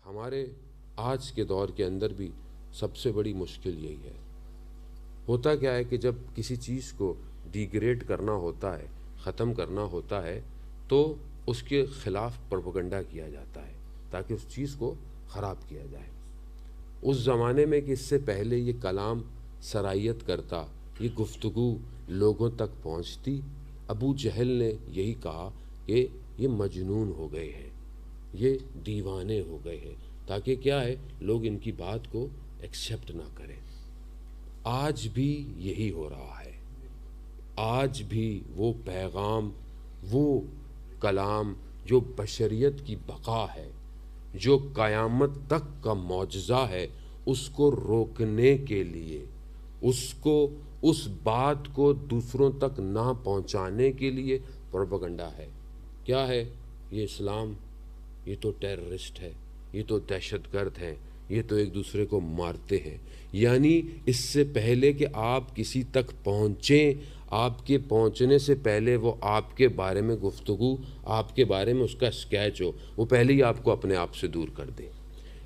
ہمارے آج کے دور کے اندر بھی سب سے بڑی مشکل یہی ہے. ہوتا کیا ہے کہ جب کسی چیز کو ڈیگریڈ کرنا ہوتا ہے، ختم کرنا ہوتا ہے، تو اس کے خلاف پروپیگنڈا کیا جاتا ہے تاکہ اس چیز کو خراب کیا جائے. اس زمانے میں کہ اس سے پہلے یہ کلام سرائیت کرتا، یہ گفتگو لوگوں تک پہنچتی، ابو جہل نے یہی کہا کہ یہ مجنون ہو گئے ہیں، یہ دیوانے ہو گئے ہیں، تاکہ کیا ہے لوگ ان کی بات کو ایکسیپٹ نہ کریں. آج بھی یہی ہو رہا ہے. آج بھی وہ پیغام، وہ کلام جو بشریت کی بقا ہے، جو قیامت تک کا معجزہ ہے، اس کو روکنے کے لیے، اس بات کو دوسروں تک نہ پہنچانے کے لیے پروپیگنڈا ہے. کیا ہے یہ؟ اسلام یہ تو ٹیررسٹ ہے، یہ تو دہشت گرد ہیں، یہ تو ایک دوسرے کو مارتے ہیں. یعنی اس سے پہلے کہ آپ کسی تک پہنچیں، آپ کے پہنچنے سے پہلے وہ آپ کے بارے میں گفتگو، آپ کے بارے میں اس کا اسکیچ ہو، وہ پہلے ہی آپ کو اپنے آپ سے دور کر دیں.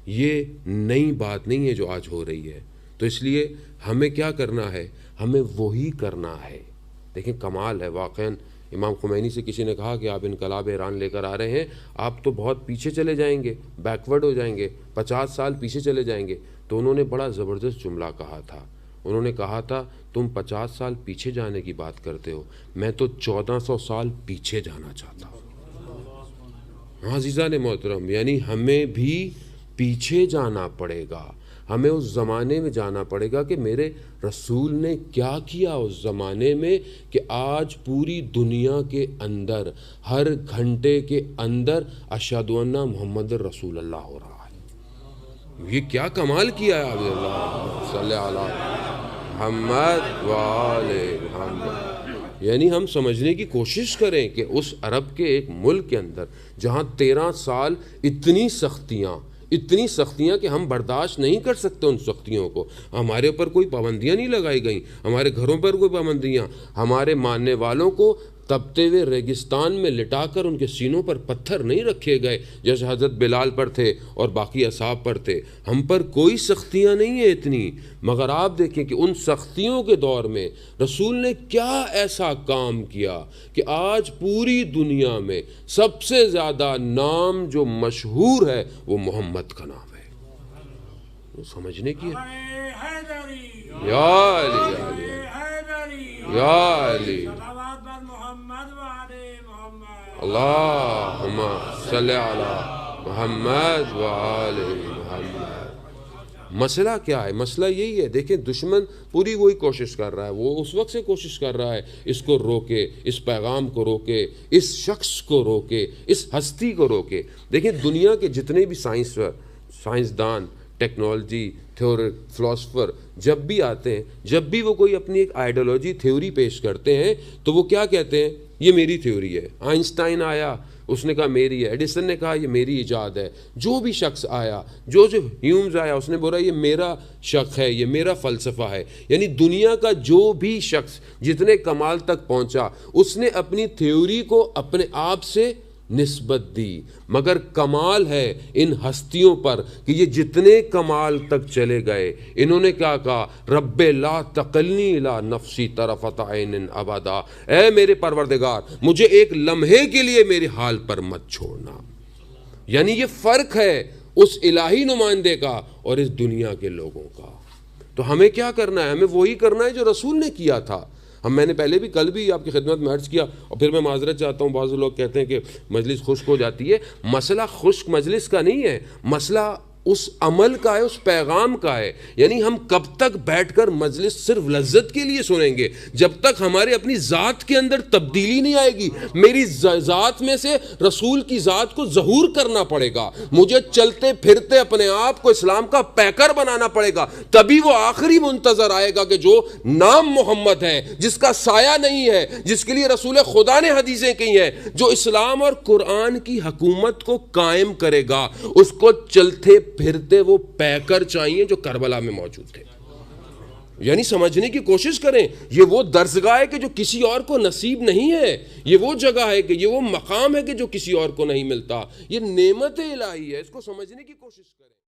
یہ نئی بات نہیں ہے جو آج ہو رہی ہے. تو اس لیے ہمیں کیا کرنا ہے؟ ہمیں وہی کرنا ہے. دیکھیں کمال ہے واقعاً. امام خمینی سے کسی نے کہا کہ آپ انقلاب ایران لے کر آ رہے ہیں، آپ تو بہت پیچھے چلے جائیں گے، بیکورڈ ہو جائیں گے، 50 سال پیچھے چلے جائیں گے. تو انہوں نے بڑا زبردست جملہ کہا تھا. انہوں نے کہا تھا تم 50 سال پیچھے جانے کی بات کرتے ہو، میں تو 1400 سال پیچھے جانا چاہتا ہوں. ہاں عزیزان محترم، یعنی ہمیں بھی پیچھے جانا پڑے گا. ہمیں اس زمانے میں جانا پڑے گا کہ میرے رسول نے کیا کیا اس زمانے میں، کہ آج پوری دنیا کے اندر ہر گھنٹے کے اندر اشہد ان محمد رسول اللہ ہو رہا ہے. یہ کیا کمال کیا ہے. عبد اللہ صلی علی محمد وآل محمد. یعنی ہم سمجھنے کی کوشش کریں کہ اس عرب کے ایک ملک کے اندر جہاں 13 سال اتنی سختیاں کہ ہم برداشت نہیں کر سکتے ان سختیوں کو. ہمارے اوپر کوئی پابندیاں نہیں لگائی گئیں، ہمارے گھروں پر کوئی پابندیاں، ہمارے ماننے والوں کو تپتے ہوئے ریگستان میں لٹا کر ان کے سینوں پر پتھر نہیں رکھے گئے جیسے حضرت بلال پر تھے اور باقی اصحاب پر تھے. ہم پر کوئی سختیاں نہیں ہیں اتنی. مگر آپ دیکھیں کہ ان سختیوں کے دور میں رسول نے کیا ایسا کام کیا کہ آج پوری دنیا میں سب سے زیادہ نام جو مشہور ہے وہ محمد کا نام ہے. وہ سمجھنے کی ہے. یا علی یا علی اللہم صلی علی محمد وآل محمد. مسئلہ کیا ہے؟ مسئلہ یہی ہے. دیکھیں دشمن پوری وہی کوشش کر رہا ہے، وہ اس وقت سے کوشش کر رہا ہے اس کو روکے، اس پیغام کو روکے، اس شخص کو روکے، اس ہستی کو روکے. دیکھیں دنیا کے جتنے بھی سائنسدان، ٹیکنالوجی، تھیورٹ، فلاسفر جب بھی آتے ہیں، جب بھی وہ کوئی اپنی ایک آئیڈیالوجی تھیوری پیش کرتے ہیں تو وہ کیا کہتے ہیں؟ یہ میری تھیوری ہے. آئنسٹائن آیا، اس نے کہا میری ہے. ایڈیسن نے کہا یہ میری ایجاد ہے. جو بھی شخص آیا، جو ہیومز آیا، اس نے بولا یہ میرا شک ہے، یہ میرا فلسفہ ہے. یعنی دنیا کا جو بھی شخص جتنے کمال تک پہنچا، اس نے اپنی تھیوری کو اپنے آپ سے نسبت دی. مگر کمال ہے ان ہستیوں پر کہ یہ جتنے کمال تک چلے گئے، انہوں نے کیا کہا؟ رب لا تقلنی الی نفسی طرفۃ عین ابدا. اے میرے پروردگار، مجھے ایک لمحے کے لیے میرے حال پر مت چھوڑنا. یعنی یہ فرق ہے اس الہی نمائندے کا اور اس دنیا کے لوگوں کا. تو ہمیں کیا کرنا ہے؟ ہمیں وہی کرنا ہے جو رسول نے کیا تھا. میں نے پہلے بھی کل بھی آپ کی خدمت میں عرض کیا، اور پھر میں معذرت چاہتا ہوں. بعض لوگ کہتے ہیں کہ مجلس خشک ہو جاتی ہے. مسئلہ خشک مجلس کا نہیں ہے، مسئلہ اس عمل کا ہے، اس پیغام کا ہے. یعنی ہم کب تک بیٹھ کر مجلس صرف لذت کے لیے سنیں گے؟ جب تک ہمارے اپنی ذات کے اندر تبدیلی نہیں آئے گی. میری ذات میں سے رسول کی ذات کو ظہور کرنا پڑے گا. مجھے چلتے پھرتے اپنے آپ کو اسلام کا پیکر بنانا پڑے گا. تبھی وہ آخری منتظر آئے گا کہ جو نام محمد ہے، جس کا سایہ نہیں ہے، جس کے لیے رسول خدا نے حدیثیں کہی ہیں، جو اسلام اور قرآن کی حکومت کو قائم کرے گا، اس کو چلتے پھرتے وہ پیکر چاہیے جو کربلا میں موجود تھے. یعنی سمجھنے کی کوشش کریں، یہ وہ درسگاہ ہے کہ جو کسی اور کو نصیب نہیں ہے، یہ وہ جگہ ہے کہ یہ وہ مقام ہے کہ جو کسی اور کو نہیں ملتا، یہ نعمت الہی ہے، اس کو سمجھنے کی کوشش کریں۔